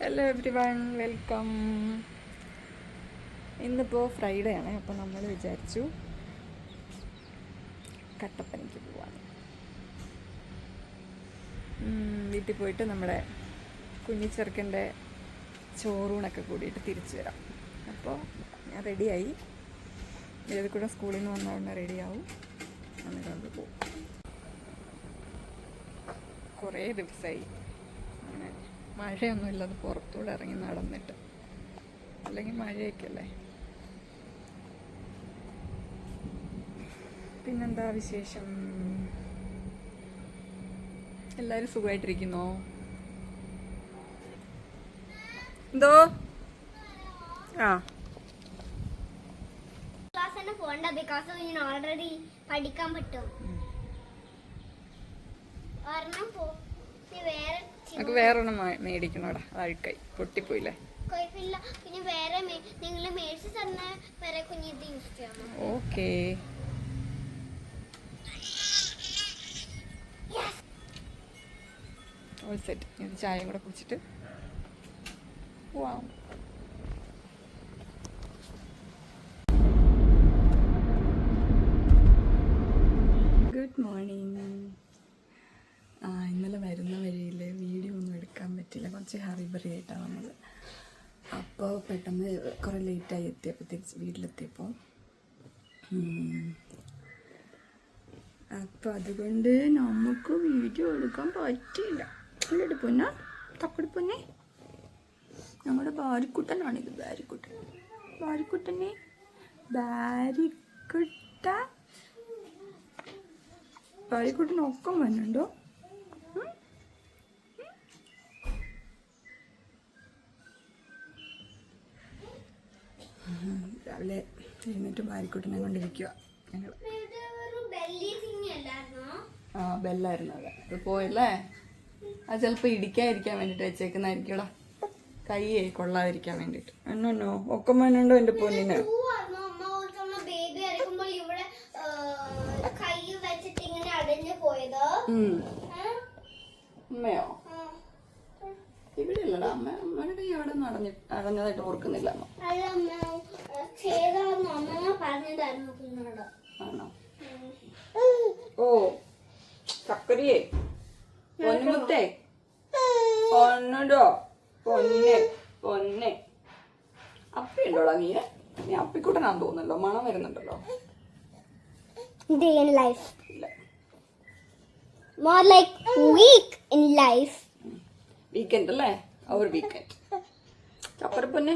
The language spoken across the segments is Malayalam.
Hello every one, welcome. ഇന്നിപ്പോൾ ഫ്രൈഡേ ആണ്. അപ്പോൾ നമ്മൾ വിചാരിച്ചു കട്ടപ്പനയ്ക്ക് പോവാൻ. വീട്ടിൽ പോയിട്ട് നമ്മുടെ കുഞ്ഞിച്ചെറുക്കൻ്റെ ചോറൂണൊക്കെ കൂടിയിട്ട് തിരിച്ചു വരാം. അപ്പോൾ ഞാൻ റെഡിയായി. ഏത് കൂടെ സ്കൂളിൽ നിന്ന് വന്നോണ്ട് റെഡിയാവും. എന്നിട്ട് നമുക്ക് പോകും. കുറേ ദിവസമായി അങ്ങനെ മഴയൊന്നുമില്ലാതെ പുറത്തൂടെ ഇറങ്ങി നടന്നിട്ട്. അല്ലെങ്കിൽ മഴയൊക്കെ അല്ലേ. പിന്നെന്താ വിശേഷം? എല്ലാവരും സുഖമായിട്ടിരിക്കുന്നോ? എന്തോ ഓൾറെഡി പഠിക്കാൻ പറ്റും. നമുക്ക് വേറൊന്നും മേടിക്കണോടാ. അഴുക്കായി പൊട്ടിപ്പോയില്ലേ. പിന്നെ വേറെ നിങ്ങൾ മേടിച്ച് തന്ന വേറെ കുഞ്ഞിത് യൂസ് ചെയ്യാം. ഓക്കേ. All set. ഇത് ചായയും കൂടെ കുടിച്ചിട്ട് പോവാം. Good morning. ഇന്നലെ വരുന്ന വഴിയിൽ വീഡിയോ ഒന്നും എടുക്കാൻ പറ്റില്ല. കുറച്ച് ഹറിബറി ആയിട്ടാണ് വന്നത്. അപ്പോൾ പെട്ടെന്ന് കുറേ ലേറ്റായി എത്തിയപ്പോൾ തിരിച്ച് വീട്ടിലെത്തിയപ്പോൾ. അപ്പോൾ അതുകൊണ്ട് നമുക്ക് വീഡിയോ എടുക്കാൻ പറ്റിയില്ല. അല്ലേട്ട് പൊന്ന തക്കടി പൊന്നെ. നമ്മുടെ ബാരിക്കുട്ടനാണിത്. ബാരിക്കുട്ടനെ ബാരിക്കുട്ടൻ ഒക്കം വന്നുണ്ടോ? രാവിലെ എഴുന്നേറ്റ് ബാരിക്കുട്ടനെ കൊണ്ടിരിക്കുക ഞങ്ങൾ. ബെല്ലായിരുന്നു അത് പോയല്ലേ. അത് ചിലപ്പോൾ ഇടിക്കാതിരിക്കാൻ വേണ്ടിയിട്ട് വെച്ചേക്കുന്നതായിരിക്കുമടാ. കൈയെ കൊള്ളാതിരിക്കാൻ വേണ്ടിയിട്ട്. എന്നോ ഒക്കം വേണുണ്ടോ എൻ്റെ പൊന്നിന്? അമ്മയോ? ഇവിടെ ഇല്ലടാ. അമ്മയുടെ കൈ അവിടെ അടഞ്ഞതായിട്ട് ഓർക്കുന്നില്ല. ആണോ? ഓ ചക്കരിയേ പൊന്നുമുത്തേ പൊന്നടോ പൊന്നെ. അപ്പിയുണ്ടോടാ? നീ അപ്പിക്കുട്ടനാന്ന് തോന്നുന്നല്ലോ. മണം വരുന്നുണ്ടല്ലോ. Day in life. More like week in life. Weekend അല്ലേ? അവർ വീക്കെൻഡ്. ചപ്പരപ്പൊന്നെ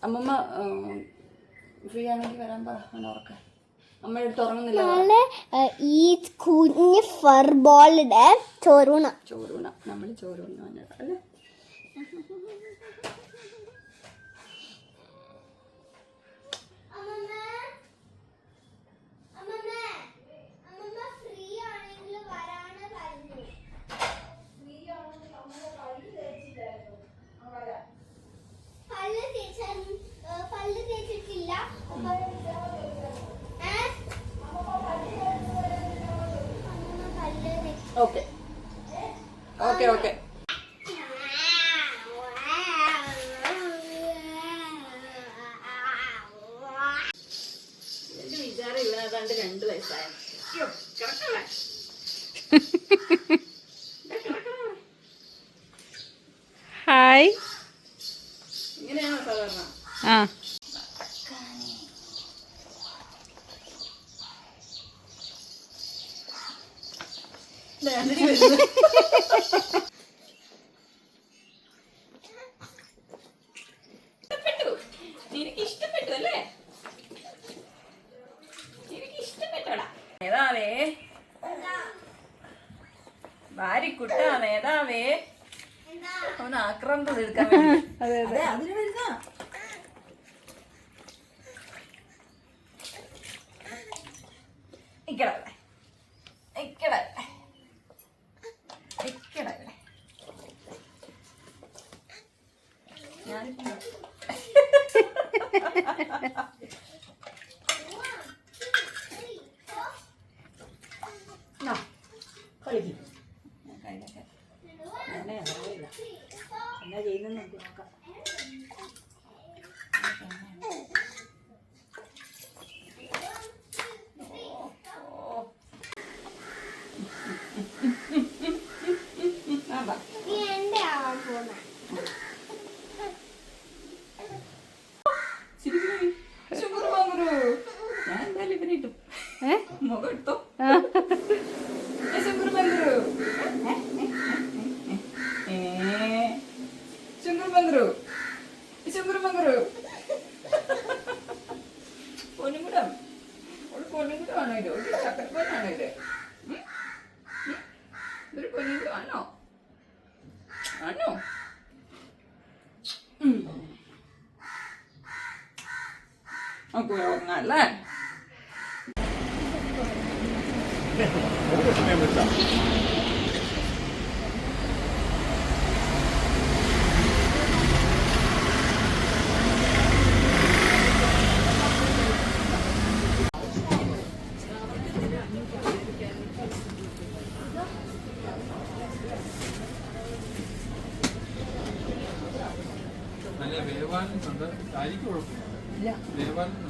അമ്മമ്മ ഫ്രീ ആണെങ്കിൽ വരാൻ പറ. ഉറക്കാൻ അമ്മയുടെ അടുത്ത് ഉറങ്ങുന്നില്ല. ഈ കുഞ്ഞ് ഫർബോളുടെ ചോറൂണ നമ്മൾ ചോറൂണ അല്ലേ? Okay okay okay. എന്റെ വിചാരം ഇവനതാണ്ട് 2 വയസ്സായ. ഹായ്. ഇങ്ങനെയാണോ സാധാരണ? ആ. ഇഷ്ടപ്പെട്ടു അല്ലേ? ഇഷ്ടപ്പെട്ടോടാ. നേതാവേ ഭാര്യക്കുട്ട നേതാവേ അവന് ആക്രമണം എടുക്കാൻ വേണ്ടി. അതെ അതിന് വരുന്ന കളിക്കും. എന്നാ ചെയ്യുന്നത് നമുക്ക് നോക്കാം. നീ എന്റെ ആവാൻ പോന്നെ. ഞാൻ എന്തായാലും ഇവനെ ഇട്ടു. മുഖം എടുത്തോ. പൊന്നുകുടം ആണോ ഇത്? ഒരു ചക്കരപ്പാനാണോ ഇത്? ഇതൊരു പൊന്നുകുടം ആണോ? ആണോ? നമുക്ക് ഉറങ്ങാല്ലേ? നല്ല വേവാനുണ്ട്, അരിക്ക് കുഴപ്പമില്ല. വേവാനുണ്ട്.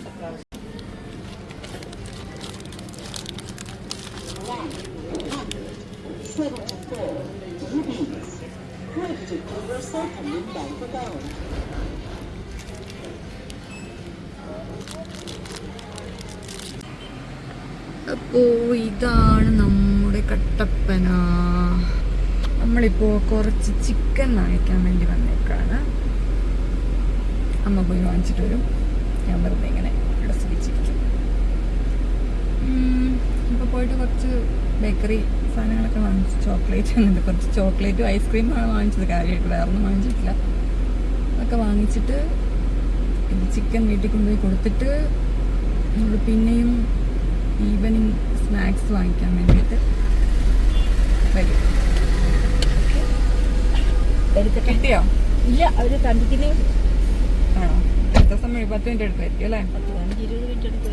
അപ്പോ ഇതാണ് നമ്മുടെ കട്ടപ്പന. നമ്മളിപ്പോ കുറച്ച് ചിക്കൻ വാങ്ങിക്കാൻ വേണ്ടി വന്നേക്കാണ്. അമ്മ പോയി വാങ്ങിച്ചിട്ട് വരും. ഞാൻ വെറുതെ ഇങ്ങനെ ഇവിടെ ശ്രമിച്ചിരിക്കും. ഇപ്പോൾ പോയിട്ട് കുറച്ച് ബേക്കറി സാധനങ്ങളൊക്കെ വാങ്ങിച്ചു. ചോക്ലേറ്റ് അങ്ങനത്തെ കുറച്ച് ചോക്ലേറ്റും ഐസ്ക്രീമാണ് വാങ്ങിച്ചത്. കാര്യമായിട്ട് വേറെ ഒന്നും വാങ്ങിച്ചിട്ടില്ല. അതൊക്കെ വാങ്ങിച്ചിട്ട് ഇത് ചിക്കൻ വീട്ടിൽ കൊണ്ടുപോയി കൊടുത്തിട്ട് നമ്മൾ പിന്നെയും ഈവനിങ് സ്നാക്സ് വാങ്ങിക്കാൻ വേണ്ടിയിട്ട് വരും. കിട്ടിയോ? ഇല്ല, അവര് കണ്ടിട്ടില്ലേ. ആണോ? അടുത്ത സമയം 10 മിനിറ്റ് എടുത്തായിരിക്കും അല്ലേ? 15-20 മിനിറ്റ് എടുത്ത്.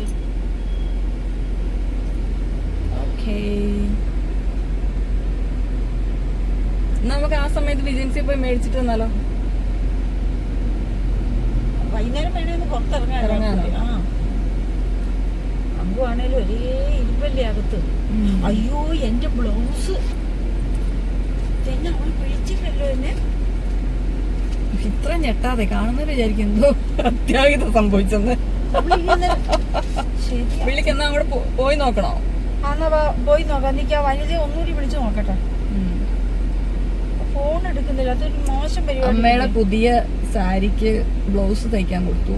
ഓക്കേ, നമുക്ക് ആ സമയത്ത് വിജൻസി പോയി മേടിച്ചിട്ട് വന്നാലോ? വൈകുന്നേരം വേണേന്ന് പുറത്തിറങ്ങാൻ. ഇറങ്ങാനോ? ആ, അമ്പുവാണേലും ഒരേ ഇരിപ്പല്ലേ അകത്ത്. അയ്യോ, എന്റെ ബ്ലൗസ് തന്നെ അവൾ പിഴിച്ചില്ലല്ലോ എന്നെ. ഇത്ര ഞെട്ടാതെ കാണുന്നവര് വിചാരിക്കും എന്തോ അത്യാഹിതം സംഭവിച്ചെന്ന്. ശരി, വിളിക്കെന്നാ അങ്ങോട്ട് പോയി നോക്കണോ? എന്നാ പോയി നോക്കാം. എനിക്ക് ആ വനിതയെ ഒന്നുകൂടി വിളിച്ചു നോക്കട്ടെ. ഫോൺ എടുക്കുന്നില്ല, അതൊരു മോശം പരിപാടി. അമ്മയുടെ പുതിയ സാരിക്ക് ബ്ലൗസ് തയ്ക്കാൻ കൊടുത്തു.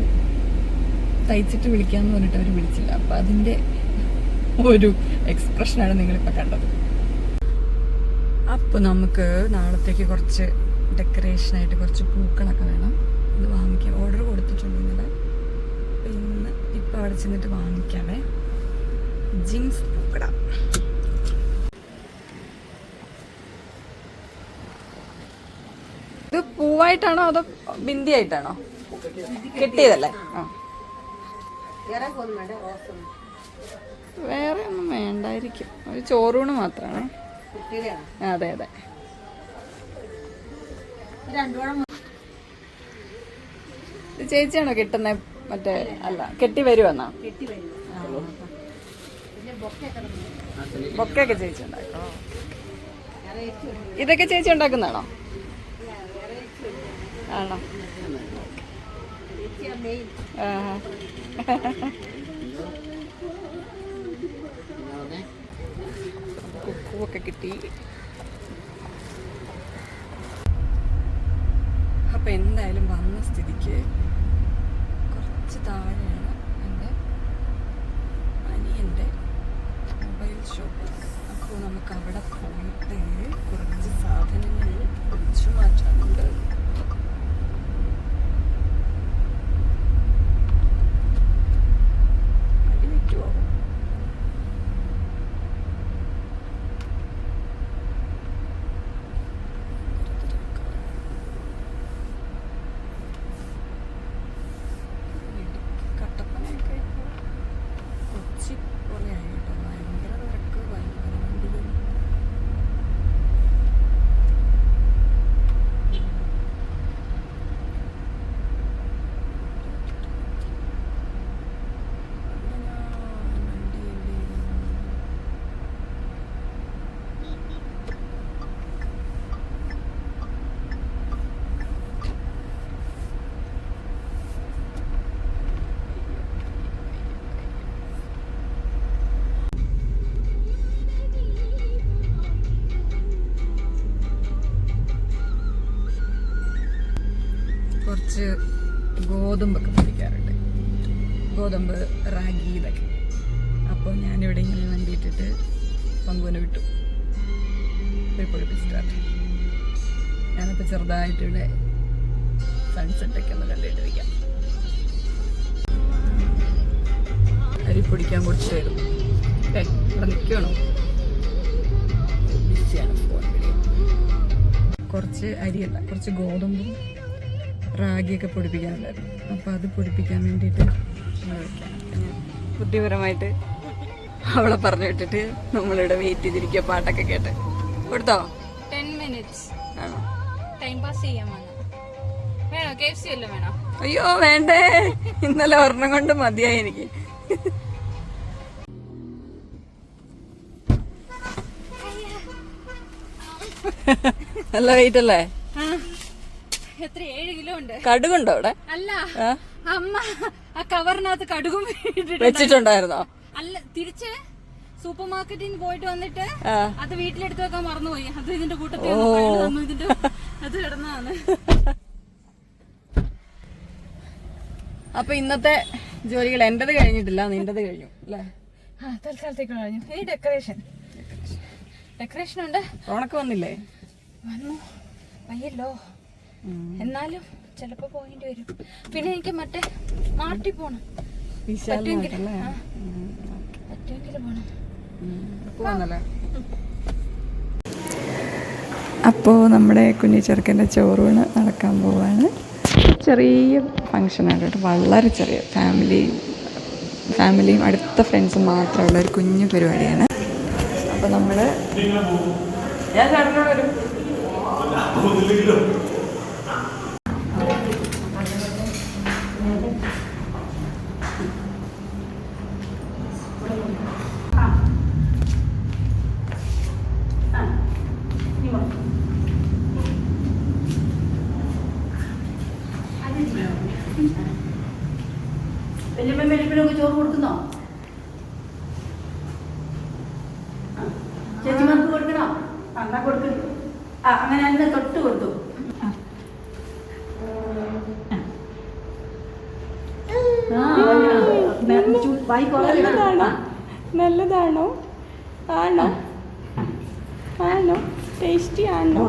തയ്ച്ചിട്ട് വിളിക്കാന്ന് പറഞ്ഞിട്ട് അവര് വിളിച്ചില്ല. അപ്പൊ അതിന്റെ ഒരു എക്സ്പ്രഷനാണ് നിങ്ങളിപ്പോ കണ്ടത്. അപ്പൊ നമുക്ക് നാളത്തേക്ക് കുറച്ച് ഡെക്കറേഷനായിട്ട് കുറച്ച് പൂക്കളൊക്കെ വേണം. ഇത് വാങ്ങിക്കാം. ഓർഡർ കൊടുത്തിട്ടുണ്ട് ഇന്നലെ. ഇന്ന് ഇപ്പം അവിടെ ചെന്നിട്ട് വാങ്ങിക്കാവേ. ജിൻസ് പൂക്കട. ഇത് പൂവായിട്ടാണോ അതോ ബിന്ദി ആയിട്ടാണോ കെട്ടിയതല്ലേ? ആ, വേറെ ഒന്നും വേണ്ടായിരിക്കും. ഒരു ചോറൂണ് മാത്രമാണ്. അതെ അതെ. ഇത് ചേച്ചിയാണോ കെട്ടുന്ന? മറ്റേ അല്ല, കെട്ടി വരുമെന്നാ? ബൊക്കെയൊക്കെ ചേച്ചി ഉണ്ടാക്കോ? ഇതൊക്കെ ചേച്ചി ഉണ്ടാക്കുന്നതാണോ? ആണോ? കുക്കുവൊക്കെ കിട്ടി. അപ്പൊ എന്തായാലും വന്ന സ്ഥിതിക്ക് കുറച്ച് താഴെയാണ് എൻ്റെ അനിയൻ്റെ മൊബൈൽ ഷോപ്പ്. അപ്പോൾ നമുക്ക് അവിടെ പോയിട്ട് കുറച്ച് സാധനങ്ങൾ ഒഴിച്ചു മാറ്റാനുണ്ട്. അത് പറ്റുമോ? കട്ടപ്പനയൊക്കെ ഇപ്പോൾ കൊച്ചി പോലെയായി കേട്ടോ. ഭയങ്കര തിരക്ക്, ഭയങ്കര വണ്ടികൾ. കുറച്ച് ഗോതമ്പൊക്കെ പൊടിക്കാറുണ്ട്, ഗോതമ്പ്, റാഗി ഇതൊക്കെ. അപ്പോൾ ഞാനിവിടെ ഇങ്ങനെ വണ്ടിയിട്ടിട്ട് പങ്കുവിനെ വിട്ടു പോയി പൊടിപ്പിച്ചിട്ട്. ഞാനിപ്പോൾ ചെറുതായിട്ട് ഇവിടെ സൺസെറ്റൊക്കെ ഒന്ന് കണ്ടിട്ടിരിക്കാം. അരി പൊടിക്കാൻ കുറച്ച് വരും. ഇവിടെ നിൽക്കണോ? ബിസിയാണ് ഫോൺ വിളിയും. കുറച്ച് അരിയല്ല, കുറച്ച് ഗോതമ്പും റാഗിയൊക്കെ പൊടിപ്പിക്കാനുണ്ടായിരുന്നു. അപ്പോൾ അത് പൊടിപ്പിക്കാൻ വേണ്ടിയിട്ട് ബുദ്ധിപരമായിട്ട് അവളെ പറഞ്ഞു വിട്ടിട്ട് നമ്മളിവിടെ വെയിറ്റ് ചെയ്തിരിക്കുക, പാട്ടൊക്കെ കേട്ട്. കൊടുത്തോ? 10 minutes ആണോ? ടൈം പാസ് ചെയ്യാൻ വന്നു. വേണോ? KFC വല്ലതും വേണോ? അയ്യോ വേണ്ടേ, ഇന്നലെ ഒരെണ്ണം കൊണ്ട് മതിയായി എനിക്ക്. നല്ല വെയിറ്റ് അല്ലേ? എത്ര 7 കിലോ ഉണ്ട്. കടുകുണ്ടോ അവിടെ? അല്ല, അമ്മ ആ കവറിനകത്ത് കടുകും വെച്ചിട്ടുണ്ടായിരുന്നോ? അല്ല, തിരിച്ച് സൂപ്പർ മാർക്കറ്റിൽ നിന്ന് പോയിട്ട് വന്നിട്ട് അത് വീട്ടിലെടുത്ത് വെക്കാൻ മറന്നുപോയി. അത് ഇതിന്റെ കൂട്ടത്തിൽ ഇതിന്റെ അത് കിടന്നതാണ്. അപ്പൊ ഇന്നത്തെ ജോലികൾ എന്റേത് കഴിഞ്ഞിട്ടില്ല, നിന്റേത് കഴിഞ്ഞു അല്ലേ? തൽക്കാലത്തേക്ക് കഴിഞ്ഞു. ഇനി ഡെക്കറേഷൻ ഉണ്ട്. ഓണക്ക് വന്നില്ലേ? വന്നു വയ്യല്ലോ, എന്നാലും ചിലപ്പോ പോയിന്റ് വരും. പിന്നെ എനിക്ക് മറ്റേ നാട്ടിൽ പോണം, പറ്റുമെങ്കിൽ പോണം. അപ്പോൾ നമ്മുടെ കുഞ്ഞു ചെറുക്കൻ്റെ ചോറൂണ് നടക്കാൻ പോവാണ്. ചെറിയ ഫങ്ഷനാണ് കേട്ടോ, വളരെ ചെറിയ ഫാമിലിയും അടുത്ത ഫ്രണ്ട്സും മാത്രമുള്ള ഒരു കുഞ്ഞു പരിപാടിയാണ്. അപ്പോൾ നമ്മൾ ഞാൻ ചേട്ടനോട് വരും. ചോറ് കൊടുക്കുന്നോ? ചേച്ചിമാർക്ക് കൊടുക്കണോ? എന്നാ കൊടുക്ക്. അങ്ങനെ അന്ന് തൊട്ട് കൊടുത്തു. നല്ലതാണോ? ആണോ? ആണോ? ടേസ്റ്റി ആണോ?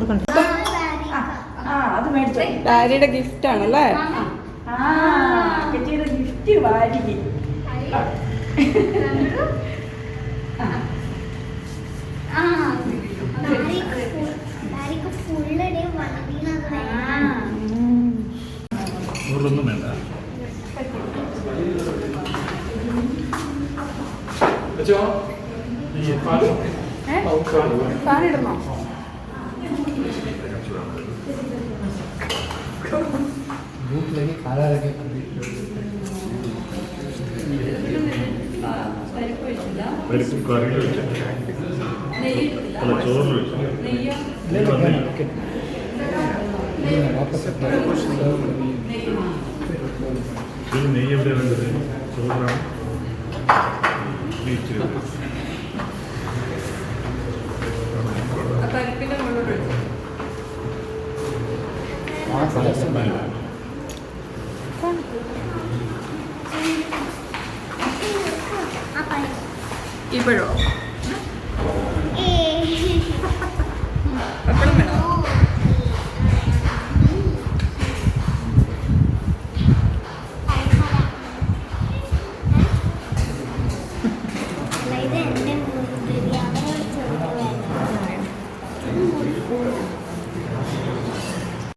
അത് മേടിച്ചോ. ഡാഡിയുടെ ഗിഫ്റ്റ് ആണല്ലേ? ചേച്ചിയുടെ ഗിഫ്റ്റ് വാരിക്ക്. ഒന്നും വേണ്ട. ഫാനിടണോ? വീട്ടിലേക്ക് കാലാലൊക്കെ നെയ്യ് എവിടെ വേണ്ടത്? ചോറാണ്. പരിപ്പിന്റെ മുകളിലോട്ട് ഇപ്പോഴോ? എപ്പോഴും വേണോ?